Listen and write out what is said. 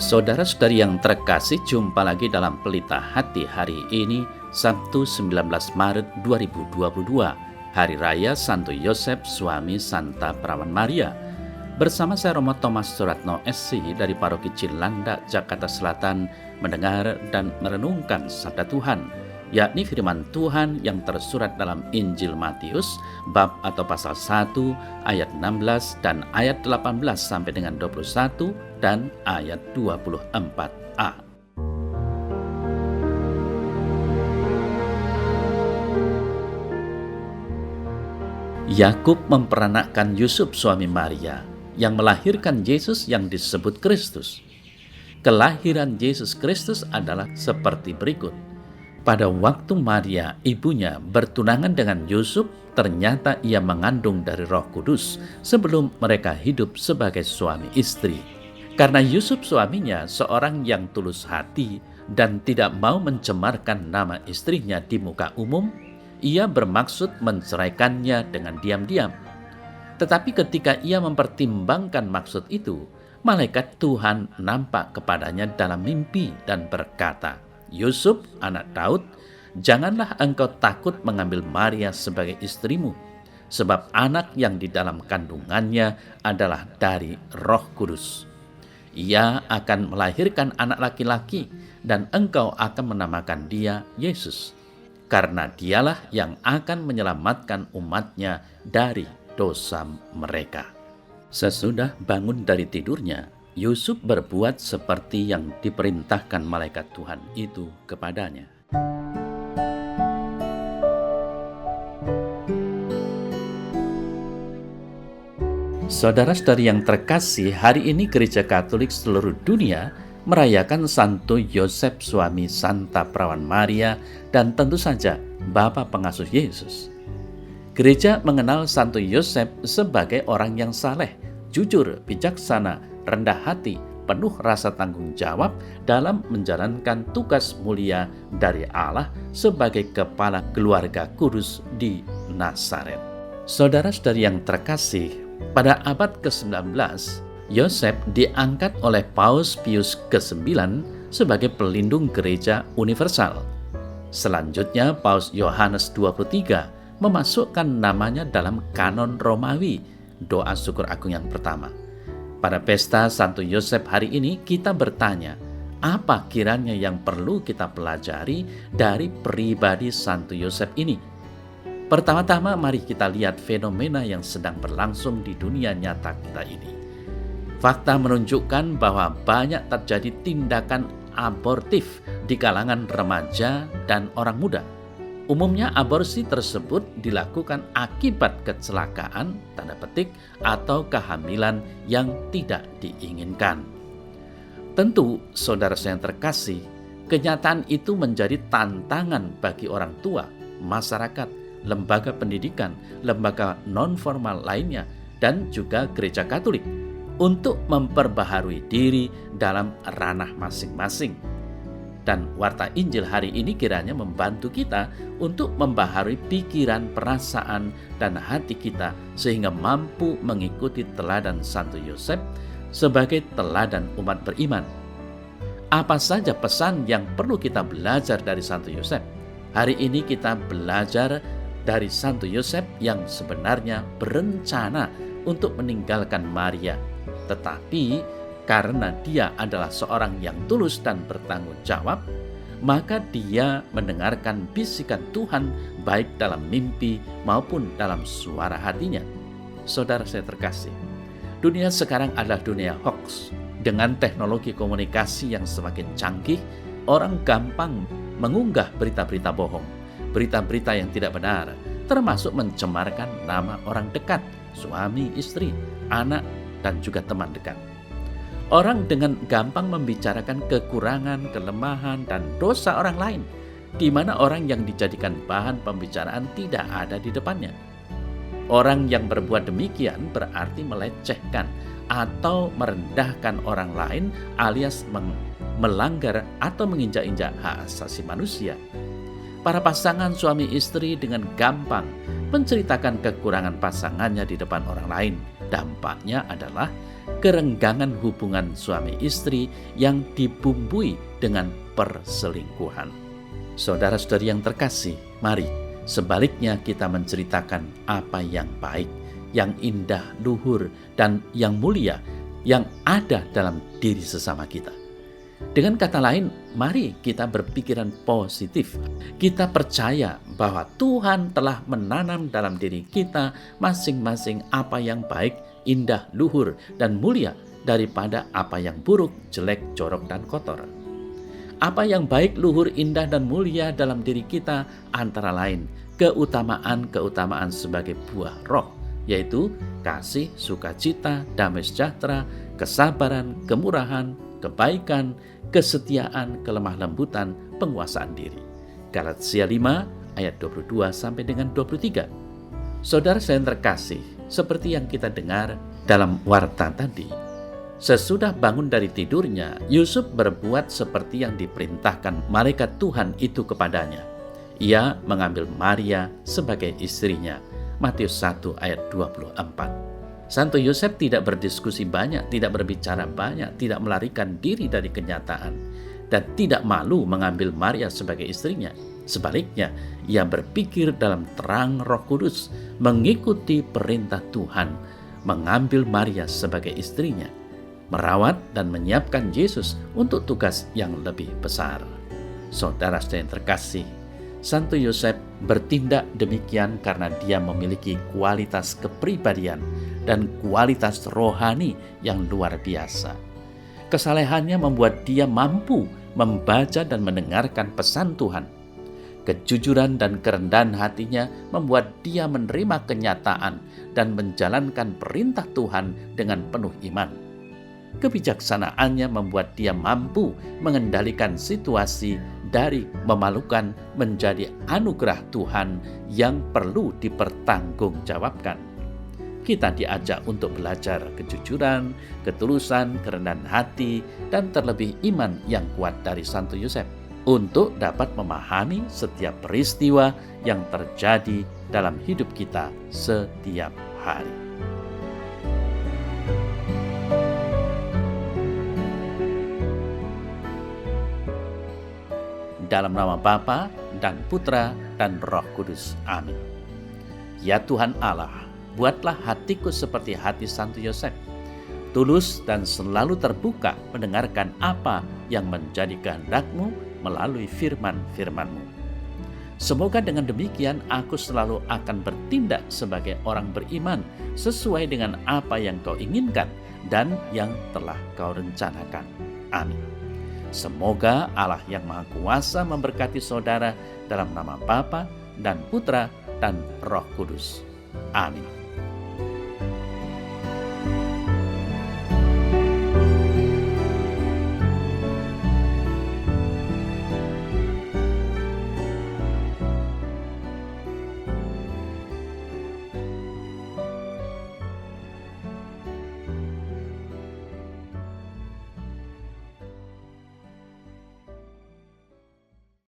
Saudara-saudari yang terkasih, jumpa lagi dalam Pelita Hati hari ini, Sabtu 19 Maret 2022, Hari Raya Santo Yosef, suami Santa Perawan Maria. Bersama saya Romo Thomas Suratno SC dari Paroki Cilandak, Jakarta Selatan, mendengar dan merenungkan sabda Tuhan, yakni firman Tuhan yang tersurat dalam Injil Matius, bab atau pasal 1, ayat 16 dan ayat 18 sampai dengan 21 dan ayat 24a. Yakub memperanakkan Yusuf suami Maria yang melahirkan Yesus yang disebut Kristus. Kelahiran Yesus Kristus adalah seperti berikut. Pada waktu Maria, ibunya, bertunangan dengan Yusuf, ternyata ia mengandung dari Roh Kudus sebelum mereka hidup sebagai suami istri. Karena Yusuf suaminya seorang yang tulus hati dan tidak mau mencemarkan nama istrinya di muka umum, ia bermaksud menceraikannya dengan diam-diam. Tetapi ketika ia mempertimbangkan maksud itu, malaikat Tuhan nampak kepadanya dalam mimpi dan berkata, "Yusuf, anak Daud, janganlah engkau takut mengambil Maria sebagai istrimu, sebab anak yang di dalam kandungannya adalah dari Roh Kudus. Ia akan melahirkan anak laki-laki, dan engkau akan menamakan dia Yesus, karena dialah yang akan menyelamatkan umatnya dari dosa mereka." Sesudah bangun dari tidurnya, Yusuf berbuat seperti yang diperintahkan malaikat Tuhan itu kepadanya. Saudara-saudari yang terkasih, hari ini Gereja Katolik seluruh dunia merayakan Santo Yosef, suami Santa Perawan Maria, dan tentu saja Bapa Pengasuh Yesus. Gereja mengenal Santo Yosef sebagai orang yang saleh, jujur, bijaksana, rendah hati, penuh rasa tanggung jawab dalam menjalankan tugas mulia dari Allah sebagai kepala keluarga kudus di Nazaret. Saudara-saudari yang terkasih, pada abad ke-19, Yosef diangkat oleh Paus Pius ke-9 sebagai pelindung gereja universal. Selanjutnya, Paus Yohanes 23 memasukkan namanya dalam kanon Romawi, doa syukur agung yang pertama. Pada pesta Santo Yosef hari ini kita bertanya, apa kiranya yang perlu kita pelajari dari pribadi Santo Yosef ini? Pertama-tama mari kita lihat fenomena yang sedang berlangsung di dunia nyata kita ini. Fakta menunjukkan bahwa banyak terjadi tindakan abortif di kalangan remaja dan orang muda. Umumnya aborsi tersebut dilakukan akibat kecelakaan, tanda petik, atau kehamilan yang tidak diinginkan. Tentu, saudara saya yang terkasih, kenyataan itu menjadi tantangan bagi orang tua, masyarakat, lembaga pendidikan, lembaga non-formal lainnya, dan juga gereja Katolik untuk memperbaharui diri dalam ranah masing-masing. Dan Warta Injil hari ini kiranya membantu kita untuk membaharui pikiran, perasaan, dan hati kita sehingga mampu mengikuti teladan Santo Yosef sebagai teladan umat beriman. Apa saja pesan yang perlu kita belajar dari Santo Yosef? Hari ini kita belajar dari Santo Yosef yang sebenarnya berencana untuk meninggalkan Maria, tetapi karena dia adalah seorang yang tulus dan bertanggung jawab, maka dia mendengarkan bisikan Tuhan baik dalam mimpi maupun dalam suara hatinya. Saudara saya terkasih, dunia sekarang adalah dunia hoax. Dengan teknologi komunikasi yang semakin canggih, orang gampang mengunggah berita-berita bohong, berita-berita yang tidak benar, termasuk mencemarkan nama orang dekat, suami, istri, anak, dan juga teman dekat. Orang dengan gampang membicarakan kekurangan, kelemahan, dan dosa orang lain, di mana orang yang dijadikan bahan pembicaraan tidak ada di depannya. Orang yang berbuat demikian berarti melecehkan atau merendahkan orang lain alias melanggar atau menginjak-injak hak asasi manusia. Para pasangan suami istri dengan gampang menceritakan kekurangan pasangannya di depan orang lain. Dampaknya adalah kerenggangan hubungan suami istri yang dibumbui dengan perselingkuhan. Saudara-saudari yang terkasih, mari sebaliknya kita menceritakan apa yang baik, yang indah, luhur, dan yang mulia yang ada dalam diri sesama kita. Dengan kata lain, mari kita berpikiran positif. Kita percaya bahwa Tuhan telah menanam dalam diri kita masing-masing apa yang baik, indah, luhur, dan mulia daripada apa yang buruk, jelek, jorok, dan kotor. Apa yang baik, luhur, indah, dan mulia dalam diri kita antara lain keutamaan-keutamaan sebagai buah roh, yaitu kasih, sukacita, damai sejahtera, kesabaran, kemurahan, kebaikan, kesetiaan, kelemah lembutan, penguasaan diri. Galatia 5 ayat 22 sampai dengan 23. Saudara saya yang terkasih, seperti yang kita dengar dalam warta tadi, sesudah bangun dari tidurnya, Yusuf berbuat seperti yang diperintahkan malaikat Tuhan itu kepadanya. Ia mengambil Maria sebagai istrinya. Matius 1 ayat 24. Santo Yosef tidak berdiskusi banyak, tidak berbicara banyak, tidak melarikan diri dari kenyataan, dan tidak malu mengambil Maria sebagai istrinya. Sebaliknya, ia berpikir dalam terang Roh Kudus, mengikuti perintah Tuhan, mengambil Maria sebagai istrinya, merawat dan menyiapkan Yesus untuk tugas yang lebih besar. Saudara yang terkasih, Santo Yosef bertindak demikian karena dia memiliki kualitas kepribadian dan kualitas rohani yang luar biasa. Kesalehannya membuat dia mampu membaca dan mendengarkan pesan Tuhan. Kejujuran dan kerendahan hatinya membuat dia menerima kenyataan dan menjalankan perintah Tuhan dengan penuh iman. Kebijaksanaannya membuat dia mampu mengendalikan situasi dari memalukan menjadi anugerah Tuhan yang perlu dipertanggungjawabkan. Kita diajak untuk belajar kejujuran, ketulusan, kerendahan hati, dan terlebih iman yang kuat dari Santo Yosef untuk dapat memahami setiap peristiwa yang terjadi dalam hidup kita setiap hari. Dalam nama Bapa dan Putra dan Roh Kudus. Amin. Ya Tuhan Allah, buatlah hatiku seperti hati Santo Yosef, tulus dan selalu terbuka mendengarkan apa yang menjadi kehendak-Mu melalui firman-firman-Mu. Semoga dengan demikian aku selalu akan bertindak sebagai orang beriman sesuai dengan apa yang Kau inginkan dan yang telah Kau rencanakan. Amin. Semoga Allah yang Maha Kuasa memberkati saudara dalam nama Bapa dan Putra dan Roh Kudus. Amin.